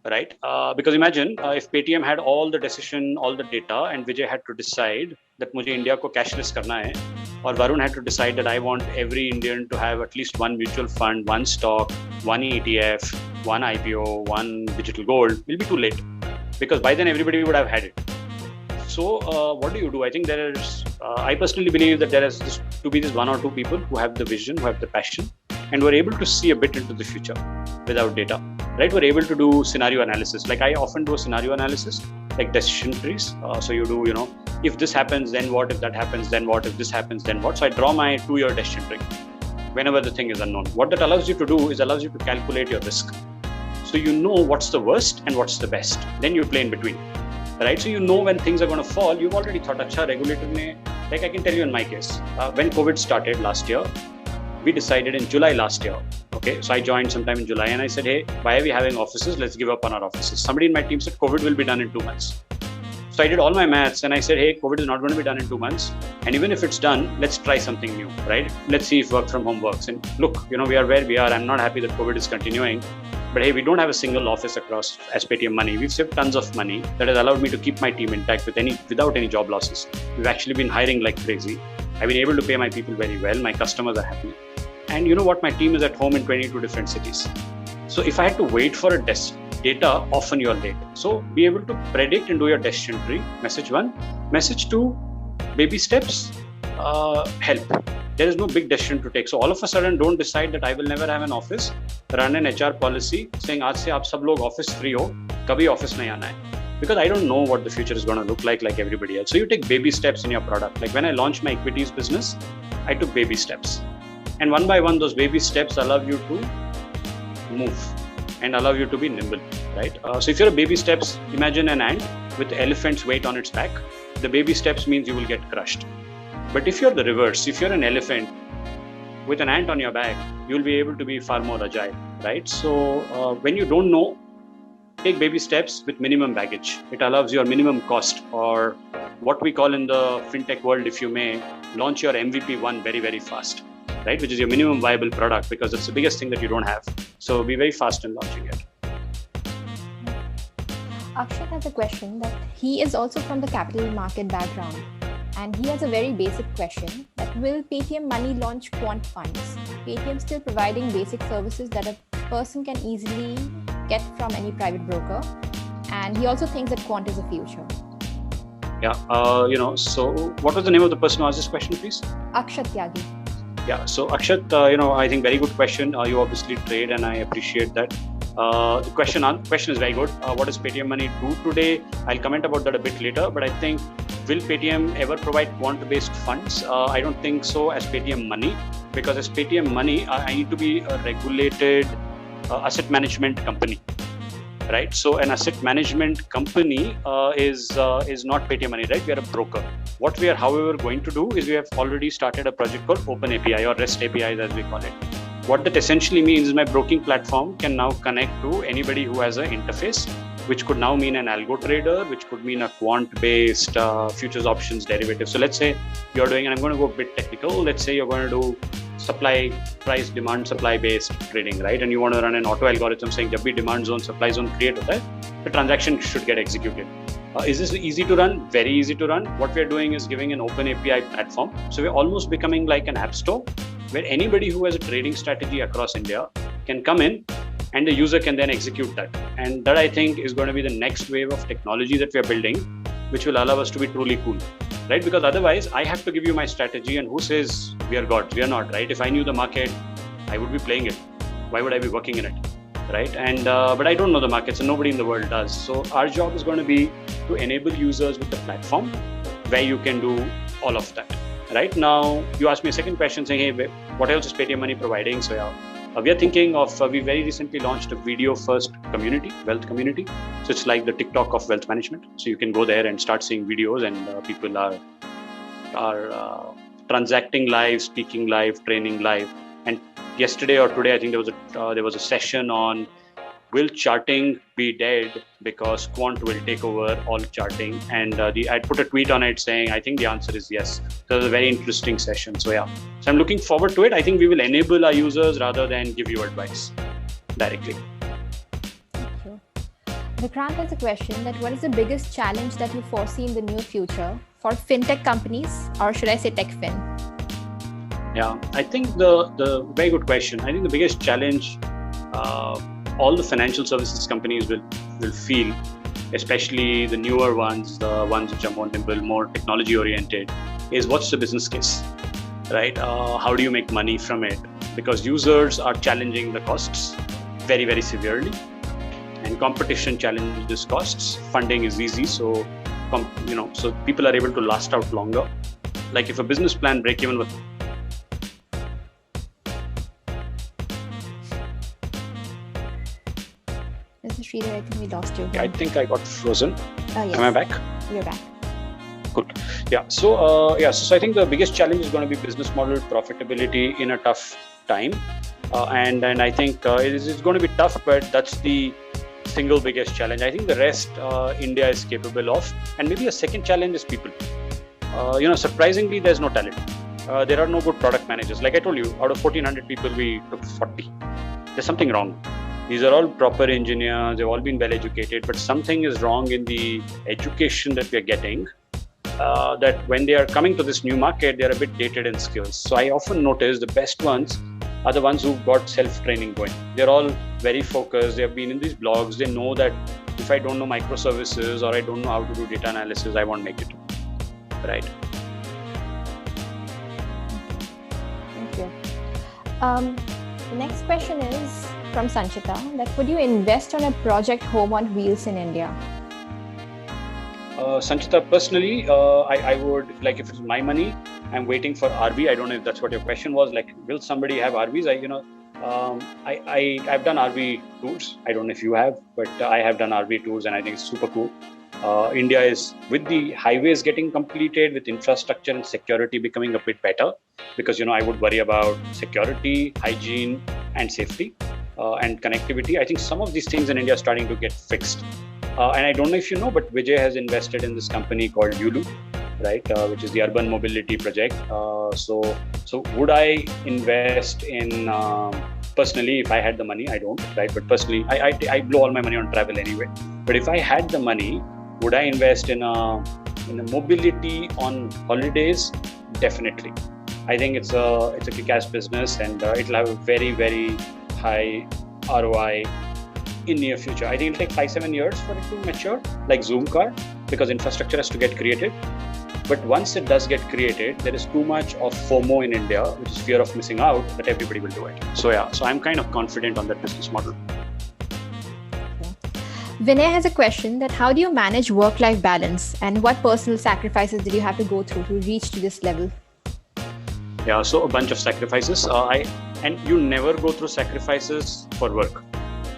Right? Because imagine if Paytm had all the decision, all the data, and Vijay had to decide that mujhe India ko cashless karna hai, or Varun had to decide that I want every Indian to have at least one mutual fund, one stock, one ETF, one IPO, one digital gold, will be too late. Because by then everybody would have had it. So what do? I think I personally believe that there has to be this 1 or 2 people who have the vision, who have the passion, and who are able to see a bit into the future without data. Right? We're able to do scenario analysis. Like I often do a scenario analysis, like decision trees. So you do, if this happens, then what? If that happens, then what? If this happens, then what? So I draw my 2-year decision tree whenever the thing is unknown. What that allows you to do is allows you to calculate your risk. So you know what's the worst and what's the best. Then you play in between. Right? So you know when things are going to fall. You've already thought, acha, regulator ne, like I can tell you in my case, when COVID started last year, we decided in July last year. Okay, so I joined sometime in July and I said, hey, why are we having offices? Let's give up on our offices. Somebody in my team said COVID will be done in 2 months. So I did all my maths and I said, hey, COVID is not going to be done in 2 months. And even if it's done, let's try something new, right? Let's see if work from home works. And look, we are where we are. I'm not happy that COVID is continuing. But hey, we don't have a single office across as Paytm money. We've saved tons of money that has allowed me to keep my team intact without any job losses. We've actually been hiring like crazy. I've been able to pay my people very well. My customers are happy. And you know what? My team is at home in 22 different cities. So if I had to wait for a data, often you're late. So be able to predict and do your decision tree. Message 1. Message 2, baby steps, help. There is no big decision to take. So all of a sudden, don't decide that I will never have an office. Run an HR policy saying, आज से आप सब लोग office free हो, कभी office नहीं आना है. because I don't know what the future is going to look like everybody else. So you take baby steps in your product. Like when I launched my equities business, I took baby steps. And one by one, those baby steps allow you to move and allow you to be nimble, right? So if you're a baby steps, imagine an ant with elephant's weight on its back. The baby steps means you will get crushed. But if you're the reverse, if you're an elephant with an ant on your back, you'll be able to be far more agile, right? So when you don't know, take baby steps with minimum baggage. It allows your minimum cost, or what we call in the fintech world, if you may, launch your MVP one very, very fast, right? Which is your minimum viable product, because it's the biggest thing that you don't have. So be very fast in launching it. Akshat has a question that he is also from the capital market background. And he has a very basic question that will Paytm Money launch quant funds? Paytm still providing basic services that a person can easily get from any private broker. And he also thinks that quant is the future. Yeah, so what was the name of the person who asked this question, please? Akshat Tyagi. Yeah, so Akshat, I think very good question. You obviously trade, and I appreciate that. The question is very good. What does Paytm Money do today? I'll comment about that a bit later, but I think, will Paytm ever provide quant-based funds? I don't think so as Paytm Money, because as Paytm Money, I need to be a regulated asset management company, right? So an asset management company is not Paytm Money, right? We are a broker. What we are, however, going to do is we have already started a project called Open API, or REST APIs as we call it. What that essentially means is my broking platform can now connect to anybody who has an interface, which could now mean an algo trader, which could mean a quant-based futures options derivative. So let's say you're doing, and I'm going to go a bit technical, let's say you're going to do supply, price, demand, supply-based trading, right? And you want to run an auto algorithm saying, jab bhi demand zone, supply zone create hota hai, the transaction should get executed. Is this easy to run? Very easy to run. What we're doing is giving an open API platform. So we're almost becoming like an app store, where anybody who has a trading strategy across India can come in, and the user can then execute that. And that, I think, is going to be the next wave of technology that we are building, which will allow us to be truly cool, right? Because otherwise, I have to give you my strategy, and who says we are gods? We are not, right? If I knew the market, I would be playing it. Why would I be working in it, right? And but I don't know the markets, and nobody in the world does. So our job is going to be to enable users with the platform where you can do all of that. Right now, you asked me a second question saying, hey, what else is Paytm Money providing? So yeah, we are thinking of, we very recently launched a video first community, wealth community. So it's like the TikTok of wealth management. So you can go there and start seeing videos, and people are transacting live, speaking live, training live. And yesterday or today, I think there was a session on, will charting be dead because quant will take over all charting? And I put a tweet on it saying, I think the answer is yes. So it was a very interesting session. So yeah, so I'm looking forward to it. I think we will enable our users rather than give you advice directly. Thank you. Vikrant has a question that what is the biggest challenge that you foresee in the near future for fintech companies, or should I say tech fin? Yeah, I think the very good question. I think the biggest challenge all the financial services companies will feel, especially the newer ones, the ones which are more nimble, more technology oriented, is what's the business case, right? How do you make money from it? Because users are challenging the costs very, very severely, and competition challenges costs. Funding is easy, so so people are able to last out longer. Like if a business plan break even with Mr. Sridhar, I think we lost you. I think I got frozen. Yes. Am I back? You're back. Good. Yeah. So I think the biggest challenge is going to be business model profitability in a tough time, and I think it is going to be tough, but that's the single biggest challenge. I think the rest India is capable of, and maybe a second challenge is people. Surprisingly, there's no talent. There are no good product managers. Like I told you, out of 1,400 people, we took 40. There's something wrong. These are all proper engineers. They've all been well educated, but something is wrong in the education that we are getting. That when they are coming to this new market, they are a bit dated in skills. So I often notice the best ones are the ones who've got self-training going. They're all very focused. They have been in these blogs. They know that if I don't know microservices or I don't know how to do data analysis, I won't make it. Right. Thank you. The next question is from Sanchita, that would you invest on a project home on wheels in India? Sanchita, personally, I would, like, if it's my money, I'm waiting for RV. I don't know if that's what your question was. Like, will somebody have RVs? I've done RV tours. I don't know if you have, but I have done RV tours, and I think it's super cool. India is, with the highways getting completed, with infrastructure and security becoming a bit better, because I would worry about security, hygiene, and safety, and connectivity. I think some of these things in India are starting to get fixed. And I don't know if you know, but Vijay has invested in this company called Yulu, right, which is the urban mobility project. So would I invest in, personally, if I had the money? I don't, right? But personally, I blow all my money on travel anyway. But if I had the money, would I invest in a mobility on holidays? Definitely. I think it's a kick-ass business, and it'll have a very, very high ROI in near future. I think it'll take 5-7 years for it to mature, like Zoom car, because infrastructure has to get created. But once it does get created, there is too much of FOMO in India, which is fear of missing out, that everybody will do it. So I'm kind of confident on that business model. Vinay has a question that how do you manage work-life balance, and what personal sacrifices did you have to go through to reach to this level? Yeah, so a bunch of sacrifices. And you never go through sacrifices for work.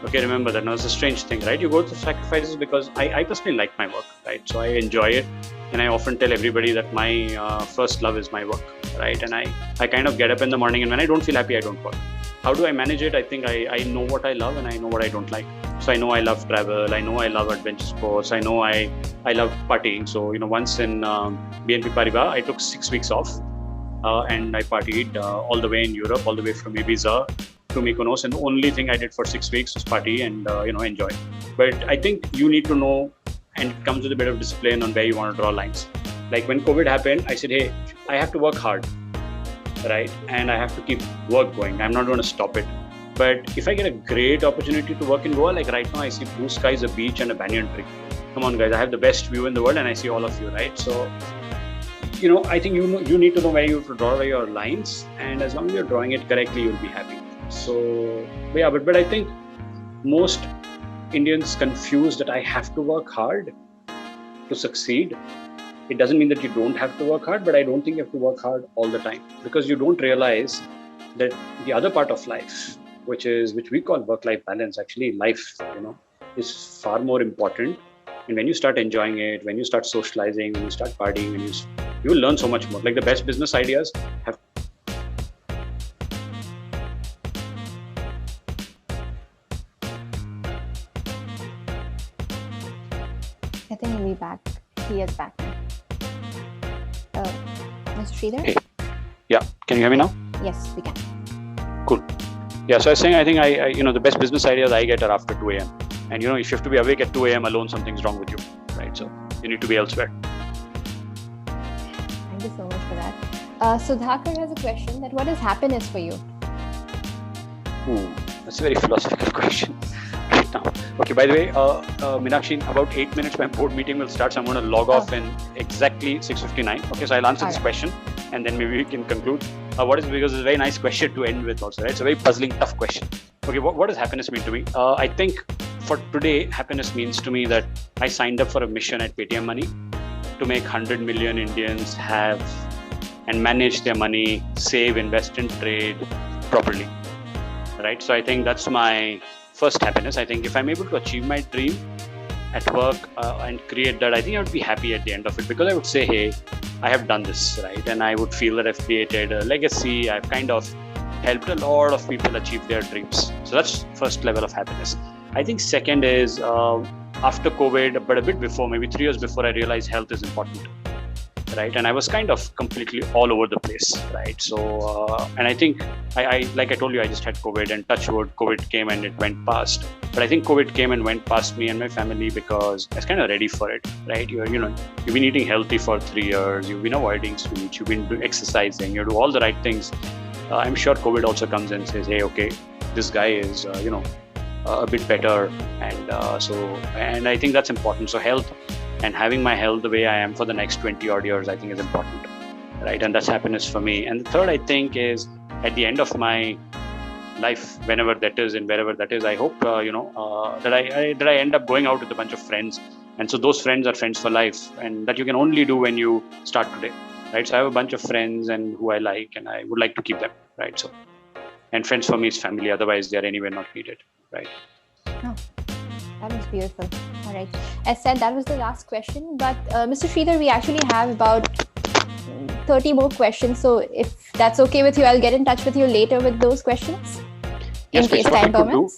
Okay, remember that. Now it's a strange thing, right? You go through sacrifices because I personally like my work, right? So I enjoy it, and I often tell everybody that my first love is my work, right? And I kind of get up in the morning, and when I don't feel happy, I don't work. How do I manage it? I think I know what I love, and I know what I don't like. So I know I love travel. I know I love adventure sports. I know I love partying. So once in BNP Paribas, I took 6 weeks off, and I partied all the way in Europe, all the way from Ibiza to Mykonos, and the only thing I did for 6 weeks was party and enjoy. But I think you need to know, and it comes with a bit of discipline on where you want to draw lines. Like when COVID happened, I said, hey, I have to work hard, right? And I have to keep work going. I'm not going to stop it. But if I get a great opportunity to work in Goa, like right now I see blue skies, a beach, and a banyan tree. Come on, guys, I have the best view in the world, and I see all of you, right? So I think you need to know where you have to draw your lines, and as long as you're drawing it correctly, you'll be happy. So yeah, but I think most Indians confuse that I have to work hard to succeed. It doesn't mean that you don't have to work hard, but I don't think you have to work hard all the time, because you don't realize that the other part of life, which we call work-life balance, actually life, is far more important. And when you start enjoying it, when you start socializing, when you start partying, you will learn so much more. Like the best business ideas have. I think he'll be back. He is back. Mr. Sridhar? Hey. Yeah, can you hear me now? Yes, we can. Cool. Yeah, so I was saying, I think I the best business ideas I get are after 2 a.m. And if you have to be awake at 2 a.m. alone, something's wrong with you, right? So you need to be elsewhere. Thank you so much for that. Sudhakar has a question that what is happiness for you? That's a very philosophical question right now. Okay, by the way, Meenakshi, in about 8 minutes, my board meeting will start. So I'm going to log off in exactly 6:59. Okay, so I'll answer this question, and then maybe we can conclude. Because it's a very nice question to end with also, right? It's a very puzzling, tough question. Okay, what does happiness mean to me? I think for today, happiness means to me that I signed up for a mission at Paytm Money to make 100 million Indians have and manage their money, save, invest, and trade properly, right? So I think that's my first happiness. I think if I'm able to achieve my dream at work and create that, I think I would be happy at the end of it, because I would say, hey, I have done this, right? And I would feel that I've created a legacy. I've kind of helped a lot of people achieve their dreams. So that's first level of happiness. I think second is after COVID, but a bit before, maybe 3 years before, I realized health is important, right? And I was kind of completely all over the place, right? So, and I think I like I told you, I just had COVID, and touch wood, COVID came and it went past. But I think COVID came and went past me and my family because I was kind of ready for it, right? You've been eating healthy for 3 years, you've been avoiding sweets, you've been exercising, you do all the right things. I'm sure COVID also comes and says, hey, okay, this guy is, a bit better. And I think that's important. So health and having my health the way I am for the next 20 odd years, I think is important, right? And that's happiness for me. And the third, I think, is at the end of my life, whenever that is and wherever that is, I hope, that I end up going out with a bunch of friends And so those friends are friends for life, and that you can only do when you start today, right? So I have a bunch of friends and who I like, and I would like to keep them, right? So, and friends for me is family. Otherwise, they are anywhere not needed, right? Oh, that was beautiful. All right. As said, that was the last question. But Mr. Sridhar, we actually have about 30 more questions. So if that's okay with you, I'll get in touch with you later with those questions. Yes, in case please. time permits.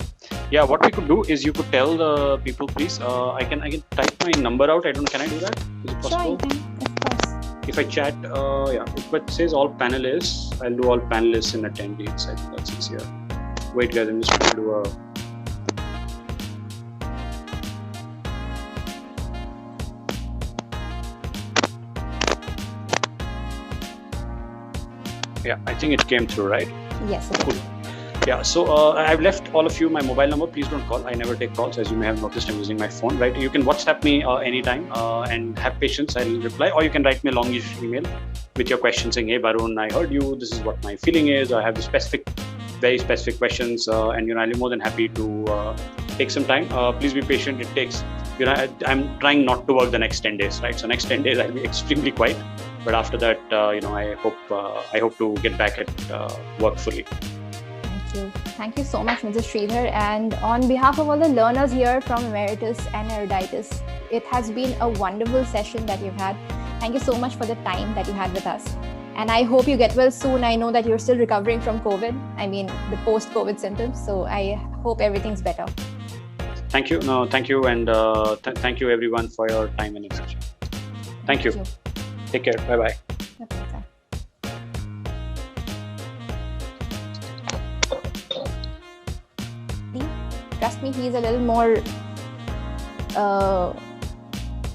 Yeah, what we could do is you could tell the people, please. I can type my number out. Can I do that? Is it possible? Sure, you can. Of course. If I chat, if it says all panelists, I'll do all panelists and attendees. I think that's easier. Wait, guys, I'm just going to do a. Yeah, I think it came through, right? Yes. Cool. Yeah, so I've left all of you my mobile number. Please don't call. I never take calls, as you may have noticed. I'm using my phone, right? You can WhatsApp me anytime and have patience. I'll reply, or you can write me a longish email with your question saying, "Hey, Varun, I heard you. This is what my feeling is. I have the very specific questions, and I'll be more than happy to take some time. Please be patient. It takes, I'm trying not to work the next 10 days, right? So next 10 days I'll be extremely quiet, but after that, I hope to get back at work fully." Thank you so much, Mr. Sridhar. And on behalf of all the learners here from Emeritus and Eruditus, it has been a wonderful session that you've had. Thank you so much for the time that you had with us. And I hope you get well soon. I know that you're still recovering from COVID. I mean, the post-COVID symptoms. So I hope everything's better. Thank you. No, thank you. And thank you everyone for your time and energy. Thank you. Take care. Bye-bye. Trust me, he's a little more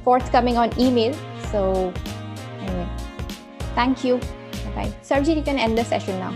forthcoming on email. So anyway, thank you. Bye-bye. Sarjeet, you can end the session now.